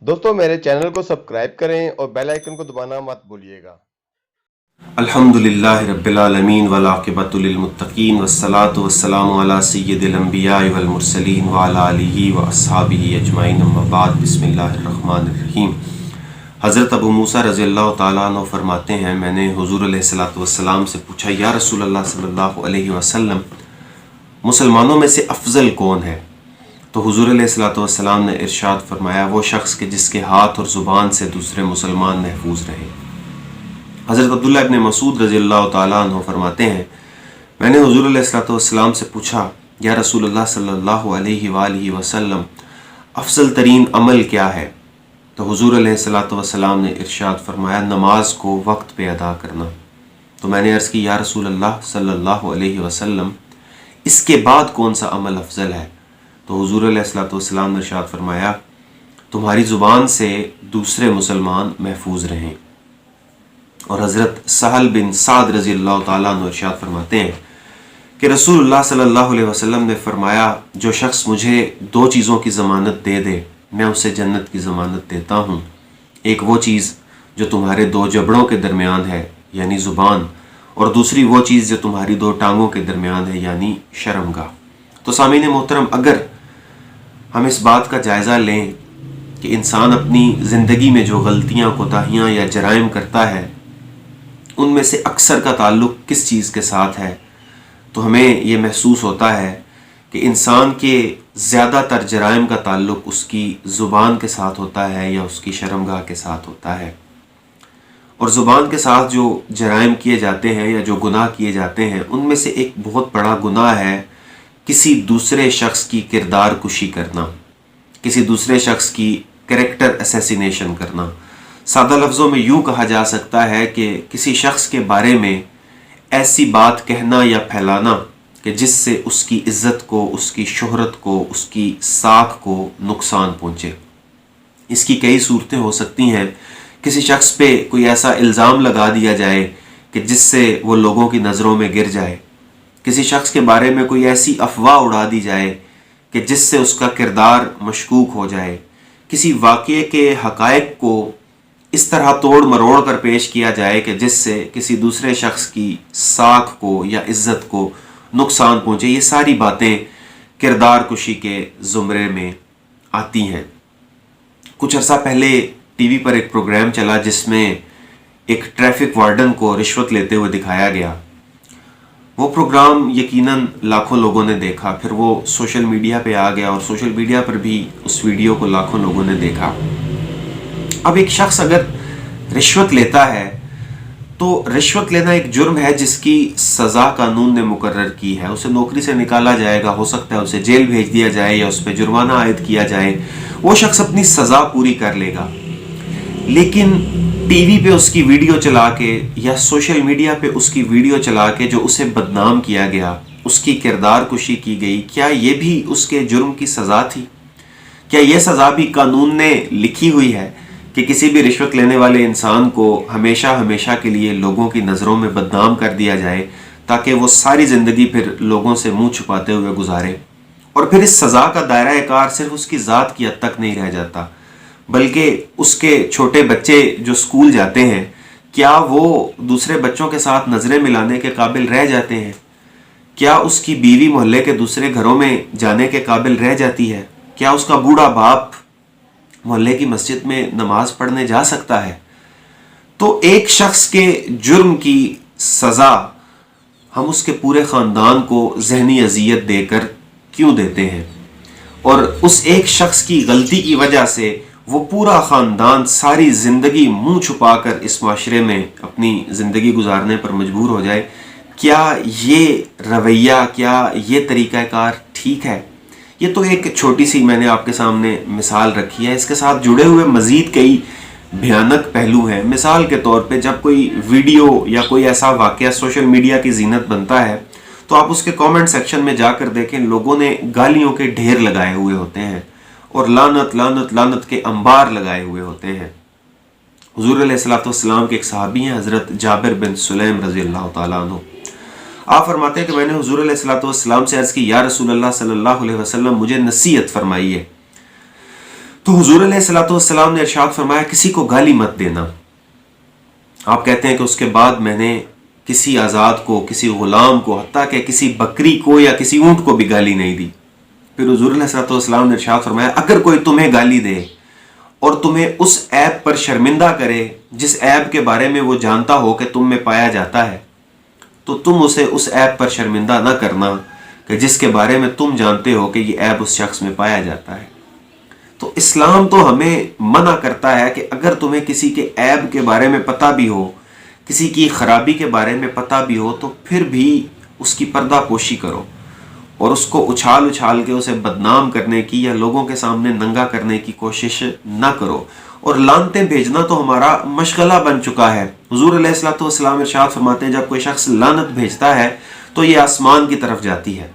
دوستوں میرے چینل کو سبسکرائب کریں اور بیل آئیکن کو دبانا مت بھولیے گا۔ الحمدللہ رب العالمین والعاقبۃ للمتقین والصلاۃ والسلام علی سید الانبیاء والمرسلین وعلی آلہ واصحابہ اجمعین اما بعد، بسم اللہ الرحمن الرحیم۔ حضرت ابو موسیٰ رضی اللہ تعالیٰ عنہ فرماتے ہیں، میں نے حضور علیہ الصلوۃ والسلام سے پوچھا، یا رسول اللہ صلی اللہ علیہ وسلم، مسلمانوں میں سے افضل کون ہے؟ تو حضور علیہ الصلوۃ والسلام نے ارشاد فرمایا، وہ شخص کہ جس کے ہاتھ اور زبان سے دوسرے مسلمان محفوظ رہے۔ حضرت عبداللہ ابن مسعود رضی اللہ تعالیٰ عنہ فرماتے ہیں، میں نے حضور علیہ الصلوۃ والسلام سے پوچھا، یا رسول اللہ صلی اللہ علیہ وآلہ وسلم، افضل ترین عمل کیا ہے؟ تو حضور علیہ الصلوۃ والسلام نے ارشاد فرمایا، نماز کو وقت پہ ادا کرنا۔ تو میں نے عرض کی، یا رسول اللہ صلی اللہ علیہ وسلم، اس کے بعد کون سا عمل افضل ہے؟ تو حضور علیہ الصلوۃ والسلام نے ارشاد فرمایا، تمہاری زبان سے دوسرے مسلمان محفوظ رہیں۔ اور حضرت سہل بن سعد رضی اللہ تعالیٰ عنہ ارشاد فرماتے ہیں کہ رسول اللہ صلی اللہ علیہ وسلم نے فرمایا، جو شخص مجھے دو چیزوں کی ضمانت دے دے میں اسے جنت کی ضمانت دیتا ہوں۔ ایک وہ چیز جو تمہارے دو جبڑوں کے درمیان ہے یعنی زبان، اور دوسری وہ چیز جو تمہاری دو ٹانگوں کے درمیان ہے یعنی شرمگاہ۔ تو سامعین محترم، اگر ہم اس بات کا جائزہ لیں کہ انسان اپنی زندگی میں جو غلطیاں، کوتاہیاں یا جرائم کرتا ہے، ان میں سے اکثر کا تعلق کس چیز کے ساتھ ہے، تو ہمیں یہ محسوس ہوتا ہے کہ انسان کے زیادہ تر جرائم کا تعلق اس کی زبان کے ساتھ ہوتا ہے یا اس کی شرمگاہ کے ساتھ ہوتا ہے۔ اور زبان کے ساتھ جو جرائم کیے جاتے ہیں یا جو گناہ کیے جاتے ہیں، ان میں سے ایک بہت بڑا گناہ ہے کسی دوسرے شخص کی کردار کشی کرنا، کسی دوسرے شخص کی کریکٹر اسیسینیشن کرنا۔ سادہ لفظوں میں یوں کہا جا سکتا ہے کہ کسی شخص کے بارے میں ایسی بات کہنا یا پھیلانا کہ جس سے اس کی عزت کو، اس کی شہرت کو، اس کی ساکھ کو نقصان پہنچے۔ اس کی کئی صورتیں ہو سکتی ہیں۔ کسی شخص پہ کوئی ایسا الزام لگا دیا جائے کہ جس سے وہ لوگوں کی نظروں میں گر جائے، کسی شخص کے بارے میں کوئی ایسی افواہ اڑا دی جائے کہ جس سے اس کا کردار مشکوک ہو جائے، کسی واقعے کے حقائق کو اس طرح توڑ مروڑ کر پیش کیا جائے کہ جس سے کسی دوسرے شخص کی ساکھ کو یا عزت کو نقصان پہنچے۔ یہ ساری باتیں کردار کشی کے زمرے میں آتی ہیں۔ کچھ عرصہ پہلے ٹی وی پر ایک پروگرام چلا جس میں ایک ٹریفک وارڈن کو رشوت لیتے ہوئے دکھایا گیا۔ وہ پروگرام یقیناً لاکھوں لوگوں نے دیکھا، پھر وہ سوشل میڈیا پہ آ گیا اور سوشل میڈیا پر بھی اس ویڈیو کو لاکھوں لوگوں نے دیکھا۔ اب ایک شخص اگر رشوت لیتا ہے تو رشوت لینا ایک جرم ہے جس کی سزا قانون نے مقرر کی ہے۔ اسے نوکری سے نکالا جائے گا، ہو سکتا ہے اسے جیل بھیج دیا جائے یا اس پہ جرمانہ عائد کیا جائے، وہ شخص اپنی سزا پوری کر لے گا۔ لیکن ٹی وی پہ اس کی ویڈیو چلا کے یا سوشل میڈیا پہ اس کی ویڈیو چلا کے جو اسے بدنام کیا گیا، اس کی کردار کشی کی گئی، کیا یہ بھی اس کے جرم کی سزا تھی؟ کیا یہ سزا بھی قانون نے لکھی ہوئی ہے کہ کسی بھی رشوت لینے والے انسان کو ہمیشہ ہمیشہ کے لیے لوگوں کی نظروں میں بدنام کر دیا جائے تاکہ وہ ساری زندگی پھر لوگوں سے منہ چھپاتے ہوئے گزارے؟ اور پھر اس سزا کا دائرہ کار صرف اس کی ذات کی حد تک نہیں رہ جاتا، بلکہ اس کے چھوٹے بچے جو اسکول جاتے ہیں، کیا وہ دوسرے بچوں کے ساتھ نظریں ملانے کے قابل رہ جاتے ہیں؟ کیا اس کی بیوی محلے کے دوسرے گھروں میں جانے کے قابل رہ جاتی ہے؟ کیا اس کا بوڑھا باپ محلے کی مسجد میں نماز پڑھنے جا سکتا ہے؟ تو ایک شخص کے جرم کی سزا ہم اس کے پورے خاندان کو ذہنی اذیت دے کر کیوں دیتے ہیں؟ اور اس ایک شخص کی غلطی کی وجہ سے وہ پورا خاندان ساری زندگی منہ چھپا کر اس معاشرے میں اپنی زندگی گزارنے پر مجبور ہو جائے۔ کیا یہ رویہ، کیا یہ طریقہ کار ٹھیک ہے؟ یہ تو ایک چھوٹی سی میں نے آپ کے سامنے مثال رکھی ہے، اس کے ساتھ جڑے ہوئے مزید کئی بھیانک پہلو ہیں۔ مثال کے طور پہ جب کوئی ویڈیو یا کوئی ایسا واقعہ سوشل میڈیا کی زینت بنتا ہے تو آپ اس کے کامنٹ سیکشن میں جا کر دیکھیں، لوگوں نے گالیوں کے ڈھیر لگائے ہوئے ہوتے ہیں اور لعنت لعنت لعنت کے انبار لگائے ہوئے ہوتے ہیں۔ حضور علیہ الصلوۃ والسلام کے ایک صحابی ہیں، حضرت جابر بن سلیم رضی اللہ تعالیٰ عنہ۔ آپ فرماتے ہیں کہ میں نے حضور علیہ الصلوۃ والسلام سے عرض کی، یا رسول اللہ صلی اللہ علیہ وسلم، مجھے نصیحت فرمائیے۔ تو حضور علیہ الصلوۃ والسلام نے ارشاد فرمایا کسی کو گالی مت دینا. آپ کہتے ہیں کہ اس کے بعد میں نے کسی آزاد کو، کسی غلام کو، حتیٰ کہ کسی بکری کو یا کسی اونٹ کو بھی گالی نہیں دی. پھر حضور علیہ الصلوۃ والسلام نے ارشاد فرمایا اگر کوئی تمہیں گالی دے اور تمہیں اس عیب پر شرمندہ کرے جس عیب کے بارے میں وہ جانتا ہو کہ تم میں پایا جاتا ہے، تو تم اسے اس عیب پر شرمندہ نہ کرنا کہ جس کے بارے میں تم جانتے ہو کہ یہ عیب اس شخص میں پایا جاتا ہے. تو اسلام تو ہمیں منع کرتا ہے کہ اگر تمہیں کسی کے عیب کے بارے میں پتہ بھی ہو، کسی کی خرابی کے بارے میں پتہ بھی ہو، تو پھر بھی اس کی پردہ پوشی کرو اور اس کو اچھال اچھال کے اسے بدنام کرنے کی یا لوگوں کے سامنے ننگا کرنے کی کوشش نہ کرو. اور لعنتیں بھیجنا تو ہمارا مشغلہ بن چکا ہے. حضور علیہ الصلوۃ والسلام ارشاد فرماتے ہیں جب کوئی شخص لعنت بھیجتا ہے تو یہ آسمان کی طرف جاتی ہے،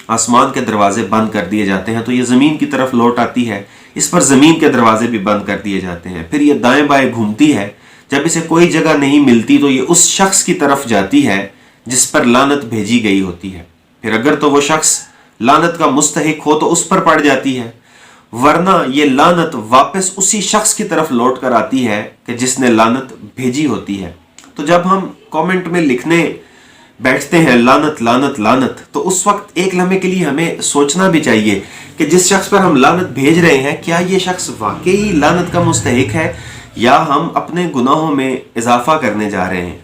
آسمان کے دروازے بند کر دیے جاتے ہیں، تو یہ زمین کی طرف لوٹ آتی ہے، اس پر زمین کے دروازے بھی بند کر دیے جاتے ہیں. پھر یہ دائیں بائیں گھومتی ہے، جب اسے کوئی جگہ نہیں ملتی تو یہ اس شخص کی طرف جاتی ہے جس پر لعنت بھیجی گئی ہوتی ہے. پھر اگر تو وہ شخص لعنت کا مستحق ہو تو اس پر پڑ جاتی ہے، ورنہ یہ لعنت واپس اسی شخص کی طرف لوٹ کر آتی ہے کہ جس نے لعنت بھیجی ہوتی ہے. تو جب ہم کامنٹ میں لکھنے بیٹھتے ہیں لعنت لعنت لعنت، تو اس وقت ایک لمحے کے لیے ہمیں سوچنا بھی چاہیے کہ جس شخص پر ہم لعنت بھیج رہے ہیں کیا یہ شخص واقعی لعنت کا مستحق ہے یا ہم اپنے گناہوں میں اضافہ کرنے جا رہے ہیں.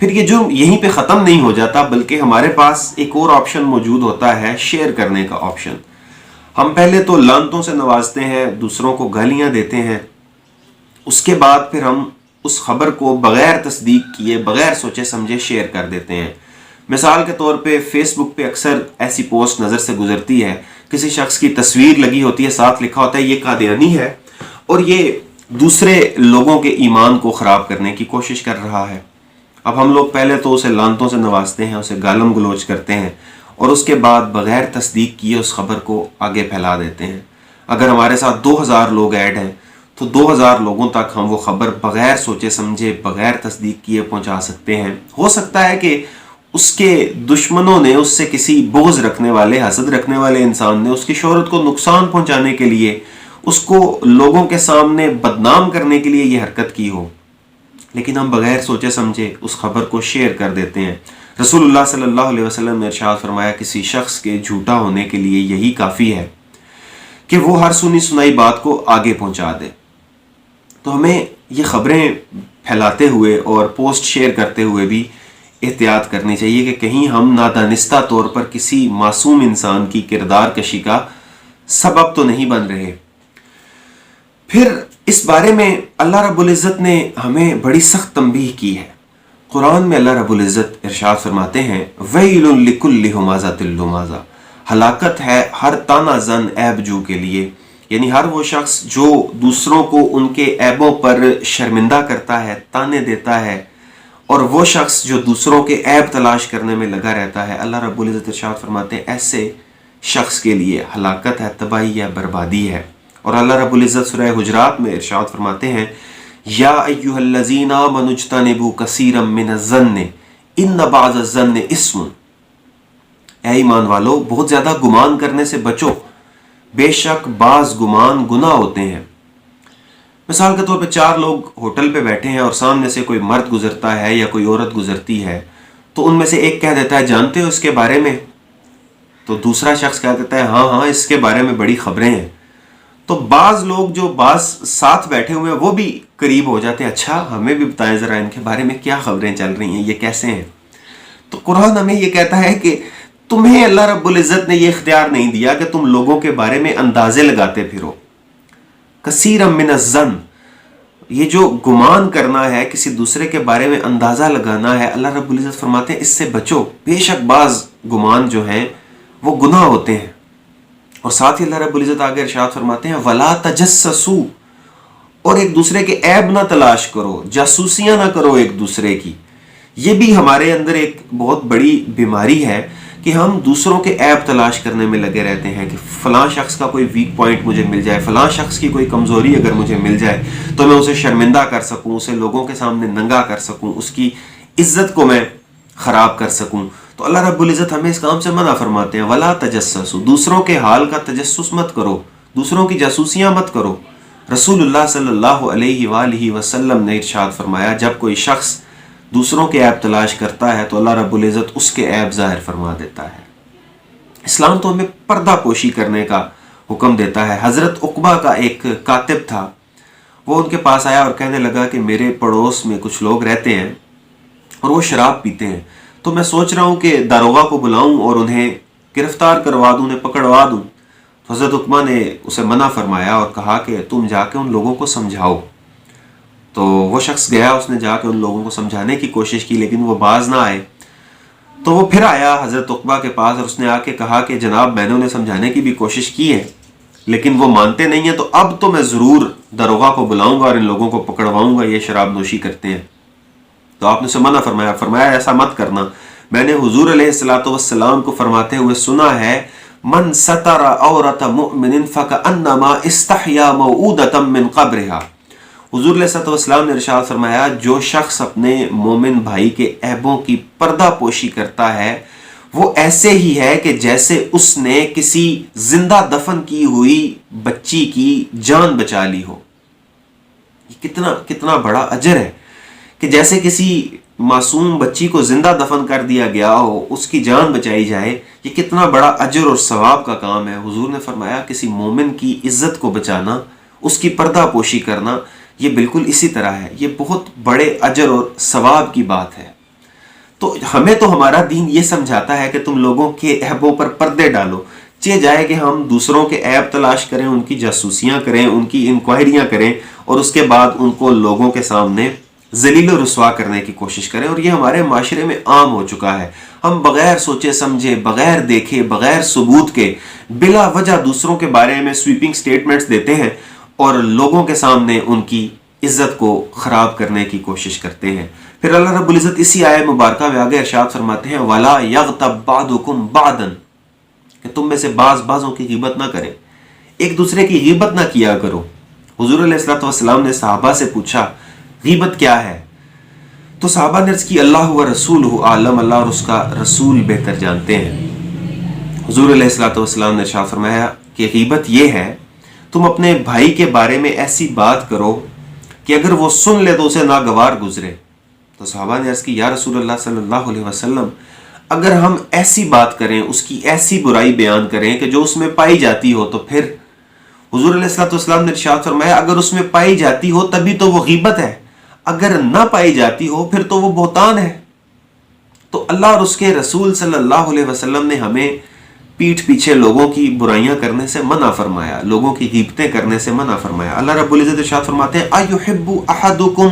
پھر یہ جرم یہیں پہ ختم نہیں ہو جاتا، بلکہ ہمارے پاس ایک اور آپشن موجود ہوتا ہے، شیئر کرنے کا آپشن. ہم پہلے تو لعنتوں سے نوازتے ہیں، دوسروں کو گالیاں دیتے ہیں، اس کے بعد پھر ہم اس خبر کو بغیر تصدیق کیے، بغیر سوچے سمجھے شیئر کر دیتے ہیں. مثال کے طور پہ فیس بک پہ اکثر ایسی پوسٹ نظر سے گزرتی ہے، کسی شخص کی تصویر لگی ہوتی ہے، ساتھ لکھا ہوتا ہے یہ قادیانی ہے اور یہ دوسرے لوگوں کے ایمان کو خراب کرنے کی کوشش کر رہا ہے. اب ہم لوگ پہلے تو اسے لعنتوں سے نوازتے ہیں، اسے گالم گلوچ کرتے ہیں اور اس کے بعد بغیر تصدیق کیے اس خبر کو آگے پھیلا دیتے ہیں. اگر ہمارے ساتھ 2000 لوگ ایڈ ہیں تو 2000 لوگوں تک ہم وہ خبر بغیر سوچے سمجھے، بغیر تصدیق کیے پہنچا سکتے ہیں. ہو سکتا ہے کہ اس کے دشمنوں نے، اس سے کسی بغض رکھنے والے، حسد رکھنے والے انسان نے اس کی شہرت کو نقصان پہنچانے کے لیے، اس کو لوگوں کے سامنے بدنام کرنے کے لیے یہ حرکت کی ہو، لیکن ہم بغیر سوچے سمجھے اس خبر کو شیئر کر دیتے ہیں. رسول اللہ صلی اللہ علیہ وسلم نے ارشاد فرمایا کسی شخص کے جھوٹا ہونے کے لیے یہی کافی ہے کہ وہ ہر سنی سنائی بات کو آگے پہنچا دے. تو ہمیں یہ خبریں پھیلاتے ہوئے اور پوسٹ شیئر کرتے ہوئے بھی احتیاط کرنی چاہیے کہ کہیں ہم نادانستہ طور پر کسی معصوم انسان کی کردار کشی کا سبب تو نہیں بن رہے. پھر اس بارے میں اللہ رب العزت نے ہمیں بڑی سخت تنبیہ کی ہے. قرآن میں اللہ رب العزت ارشاد فرماتے ہیں وَيْلٌ لِكُلِّ هُمَازَةٍ لُمَازَةٍ، ہلاکت ہے ہر تانا زن عیب جو کے لیے، یعنی ہر وہ شخص جو دوسروں کو ان کے عیبوں پر شرمندہ کرتا ہے، تانے دیتا ہے، اور وہ شخص جو دوسروں کے عیب تلاش کرنے میں لگا رہتا ہے. اللہ رب العزت ارشاد فرماتے ہیں ایسے شخص کے لیے ہلاکت ہے، تباہی ہے، بربادی ہے. اور اللہ رب العزت سورہ حجرات میں ارشاد فرماتے ہیں یا ایھا الذین آمنوا اجتنبوا کثیرا من الظن ان بعض الظن اسم، اے ایمان والو بہت زیادہ گمان کرنے سے بچو، بے شک بعض گمان گناہ ہوتے ہیں. مثال کے طور پہ 4 لوگ ہوٹل پہ بیٹھے ہیں اور سامنے سے کوئی مرد گزرتا ہے یا کوئی عورت گزرتی ہے، تو ان میں سے ایک کہہ دیتا ہے جانتے ہو اس کے بارے میں، تو دوسرا شخص کہہ دیتا ہے ہاں ہاں اس کے بارے میں بڑی خبریں ہیں. تو بعض لوگ جو بعض ساتھ بیٹھے ہوئے ہیں وہ بھی قریب ہو جاتے ہیں، اچھا ہمیں بھی بتائیں ذرا ان کے بارے میں کیا خبریں چل رہی ہیں، یہ کیسے ہیں. تو قرآن ہمیں یہ کہتا ہے کہ تمہیں اللہ رب العزت نے یہ اختیار نہیں دیا کہ تم لوگوں کے بارے میں اندازے لگاتے پھرو. کثیر من الظن، یہ جو گمان کرنا ہے، کسی دوسرے کے بارے میں اندازہ لگانا ہے، اللہ رب العزت فرماتے ہیں اس سے بچو، بے شک بعض گمان جو ہیں وہ گناہ ہوتے ہیں. اور ساتھ ہی اللہ رب العزت آگے ارشاد فرماتے ہیں وَلَا تَجَسَّسُوا، اور ایک دوسرے کے عیب نہ تلاش کرو، جاسوسیاں نہ کرو ایک دوسرے کی. یہ بھی ہمارے اندر ایک بہت بڑی بیماری ہے کہ ہم دوسروں کے عیب تلاش کرنے میں لگے رہتے ہیں کہ فلاں شخص کا کوئی ویک پوائنٹ مجھے مل جائے، فلاں شخص کی کوئی کمزوری اگر مجھے مل جائے تو میں اسے شرمندہ کر سکوں، اسے لوگوں کے سامنے ننگا کر سکوں، اس کی عزت کو میں خراب کر سکوں. تو اللہ رب العزت ہمیں اس کام سے منع فرماتے ہیں وَلَا تَجَسَّسُوا، دوسروں کے حال کا تجسس مت کرو، دوسروں کی جاسوسیاں مت کرو۔ رسول اللہ صلی اللہ علیہ وآلہ وسلم نے ارشاد فرمایا جب کوئی شخص دوسروں کے عیب تلاش کرتا ہے تو اللہ رب العزت اس کے عیب ظاہر فرما دیتا ہے۔ اسلام تو ہمیں پردہ پوشی کرنے کا حکم دیتا ہے۔ حضرت عقبہ کا ایک کاتب تھا، وہ ان کے پاس آیا اور کہنے لگا کہ میرے پڑوس میں کچھ لوگ رہتے ہیں اور وہ شراب پیتے ہیں، تو میں سوچ رہا ہوں کہ داروغہ کو بلاؤں اور انہیں گرفتار کروا دوں، انہیں پکڑوا دوں۔ تو حضرت عقبہ نے اسے منع فرمایا اور کہا کہ تم جا کے ان لوگوں کو سمجھاؤ۔ تو وہ شخص گیا، اس نے جا کے ان لوگوں کو سمجھانے کی کوشش کی لیکن وہ باز نہ آئے۔ تو وہ پھر آیا حضرت عقبہ کے پاس اور اس نے آ کے کہا کہ جناب میں نے انہیں سمجھانے کی بھی کوشش کی ہے لیکن وہ مانتے نہیں ہیں، تو اب تو میں ضرور داروغہ کو بلاؤں گا اور ان لوگوں کو پکڑواؤں گا، یہ شراب نوشی کرتے ہیں۔ تو آپ نے اسے منع فرمایا، فرمایا ایسا مت کرنا، میں نے حضور علیہ الصلوۃ والسلام کو فرماتے ہوئے سنا ہے من ستر عورت مؤمن فکأنما استحیا موعودۃ من قبرها۔ حضور علیہ الصلوۃ والسلام نے ارشاد فرمایا جو شخص اپنے مومن بھائی کے عیبوں کی پردہ پوشی کرتا ہے وہ ایسے ہی ہے کہ جیسے اس نے کسی زندہ دفن کی ہوئی بچی کی جان بچا لی ہو۔ یہ کتنا بڑا اجر ہے کہ جیسے کسی معصوم بچی کو زندہ دفن کر دیا گیا ہو، اس کی جان بچائی جائے، یہ کتنا بڑا اجر اور ثواب کا کام ہے۔ حضور نے فرمایا کسی مومن کی عزت کو بچانا، اس کی پردہ پوشی کرنا، یہ بالکل اسی طرح ہے، یہ بہت بڑے اجر اور ثواب کی بات ہے۔ تو ہمیں تو ہمارا دین یہ سمجھاتا ہے کہ تم لوگوں کے عیبوں پر پردے ڈالو، چاہے جائے کہ ہم دوسروں کے عیب تلاش کریں، ان کی جاسوسیاں کریں، ان کی انکوائریاں کریں اور اس کے بعد ان کو لوگوں کے سامنے ذلیل و رسوا کرنے کی کوشش کریں، اور یہ ہمارے معاشرے میں عام ہو چکا ہے۔ ہم بغیر سوچے سمجھے، بغیر دیکھے، بغیر ثبوت کے بلا وجہ دوسروں کے بارے میں سویپنگ سٹیٹمنٹس دیتے ہیں اور لوگوں کے سامنے ان کی عزت کو خراب کرنے کی کوشش کرتے ہیں۔ پھر اللہ رب العزت اسی آیت مبارکہ میں آگے ارشاد فرماتے ہیں وَلَا يَغْتَبْ بَعْضُكُمْ بَعْضًا، کہ تم میں سے بعضوں کی غیبت نہ کریں، ایک دوسرے کی غیبت نہ کیا کرو۔ حضور علیہ الصلوۃ والسلام نے صحابہ سے پوچھا غیبت کیا ہے؟ تو صحابہ نے عرض کی اللہ و رسولہ اعلم، اللہ اور اس کا رسول بہتر جانتے ہیں۔ حضور علیہ الصلوۃ والسلام نے ارشاد فرمایا کہ غیبت یہ ہے تم اپنے بھائی کے بارے میں ایسی بات کرو کہ اگر وہ سن لے تو اسے ناگوار گزرے۔ تو صحابہ نے عرض کی یا رسول اللہ صلی اللہ علیہ وسلم اگر ہم ایسی بات کریں، اس کی ایسی برائی بیان کریں کہ جو اس میں پائی جاتی ہو تو پھر؟ حضور علیہ الصلوۃ والسلام نے ارشاد فرمایا اگر اس میں پائی جاتی ہو تبھی تو وہ غیبت ہے، اگر نہ پائی جاتی ہو پھر تو وہ بہتان ہے۔ تو اللہ اور اس کے رسول صلی اللہ علیہ وسلم نے ہمیں پیٹھ پیچھے لوگوں کی برائیاں کرنے سے منع فرمایا، لوگوں کی غیبتیں کرنے سے منع فرمایا۔ اللہ رب العزت ارشاد فرماتے ہیں اَيُحِبُّ أَحَدُكُمْ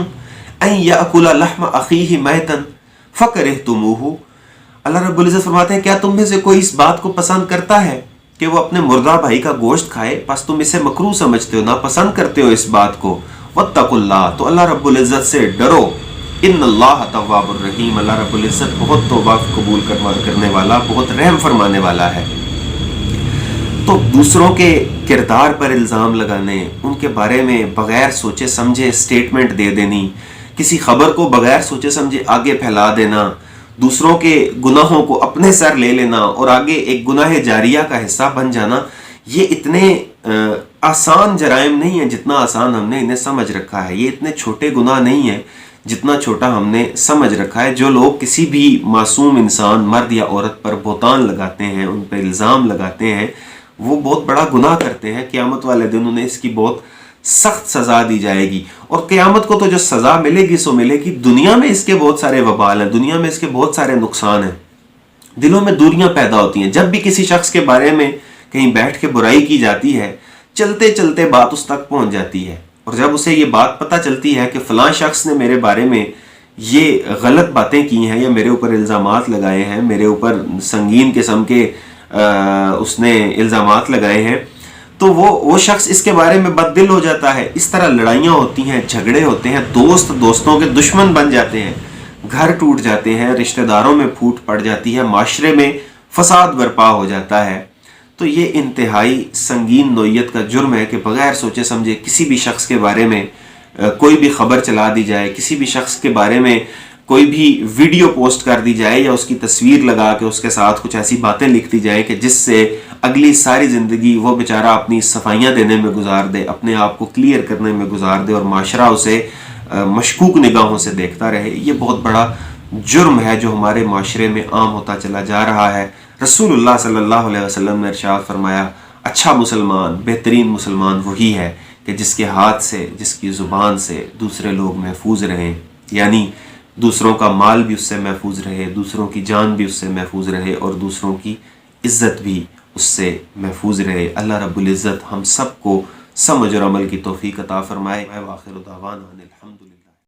أَن يَأْكُلَ لَحْمَ أَخِيهِ مَيْتًا فَكَرِهْتُمُوهُ۔ اللہ رب العزت فرماتے ہیں کیا تم میں سے کوئی اس بات کو پسند کرتا ہے کہ وہ اپنے مردہ بھائی کا گوشت کھائے، پس تم اسے مکروہ سمجھتے ہو، ناپسند کرتے ہو اس بات کو۔ وَاتَّقُوا اللَّهَ، تو اللہ رب العزت سے ڈرو۔ ان اللہ تواب الرحیم، اللہ رب العزت بہت توبہ قبول کرنے والا، بہت رحم فرمانے والا ہے۔ تو دوسروں کے کردار پر الزام لگانے، ان کے بارے میں بغیر سوچے سمجھے سٹیٹمنٹ دے دینی، کسی خبر کو بغیر سوچے سمجھے آگے پھیلا دینا، دوسروں کے گناہوں کو اپنے سر لے لینا اور آگے ایک گناہ جاریہ کا حصہ بن جانا، یہ اتنے آسان جرائم نہیں ہیں جتنا آسان ہم نے انہیں سمجھ رکھا ہے۔ یہ اتنے چھوٹے گناہ نہیں ہیں جتنا چھوٹا ہم نے سمجھ رکھا ہے۔ جو لوگ کسی بھی معصوم انسان، مرد یا عورت پر بہتان لگاتے ہیں، ان پہ الزام لگاتے ہیں، وہ بہت بڑا گناہ کرتے ہیں۔ قیامت والے دن انہیں اس کی بہت سخت سزا دی جائے گی، اور قیامت کو تو جو سزا ملے گی سو ملے گی۔ دنیا میں اس کے بہت سارے وبال ہیں، دنیا میں اس کے بہت سارے نقصان ہیں، دلوں میں دوریاں پیدا ہوتی ہیں۔ جب بھی کسی شخص کے بارے میں کہیں بیٹھ کے برائی کی جاتی ہے، چلتے چلتے بات اس تک پہنچ جاتی ہے، اور جب اسے یہ بات پتہ چلتی ہے کہ فلاں شخص نے میرے بارے میں یہ غلط باتیں کی ہیں یا میرے اوپر الزامات لگائے ہیں، میرے اوپر سنگین قسم کے اس نے الزامات لگائے ہیں، تو وہ شخص اس کے بارے میں بد دل ہو جاتا ہے۔ اس طرح لڑائیاں ہوتی ہیں، جھگڑے ہوتے ہیں، دوست دوستوں کے دشمن بن جاتے ہیں، گھر ٹوٹ جاتے ہیں، رشتہ داروں میں پھوٹ پڑ جاتی ہے، معاشرے میں فساد برپا ہو جاتا ہے۔ تو یہ انتہائی سنگین نوعیت کا جرم ہے کہ بغیر سوچے سمجھے کسی بھی شخص کے بارے میں کوئی بھی خبر چلا دی جائے، کسی بھی شخص کے بارے میں کوئی بھی ویڈیو پوسٹ کر دی جائے یا اس کی تصویر لگا کے اس کے ساتھ کچھ ایسی باتیں لکھ دی جائیں کہ جس سے اگلی ساری زندگی وہ بیچارہ اپنی صفائیاں دینے میں گزار دے، اپنے آپ کو کلیئر کرنے میں گزار دے اور معاشرہ اسے مشکوک نگاہوں سے دیکھتا رہے، یہ بہت بڑا جرم ہے جو ہمارے معاشرے میں عام ہوتا چلا جا رہا ہے۔ رسول اللہ صلی اللہ علیہ وسلم نے ارشاد فرمایا، اچھا مسلمان، بہترین مسلمان وہی ہے کہ جس کے ہاتھ سے، جس کی زبان سے دوسرے لوگ محفوظ رہیں، یعنی دوسروں کا مال بھی اس سے محفوظ رہے، دوسروں کی جان بھی اس سے محفوظ رہے اور دوسروں کی عزت بھی اس سے محفوظ رہے۔ اللہ رب العزت ہم سب کو سمجھ اور عمل کی توفیق عطا فرمائے۔ وآخر دعوانا الحمدللہ۔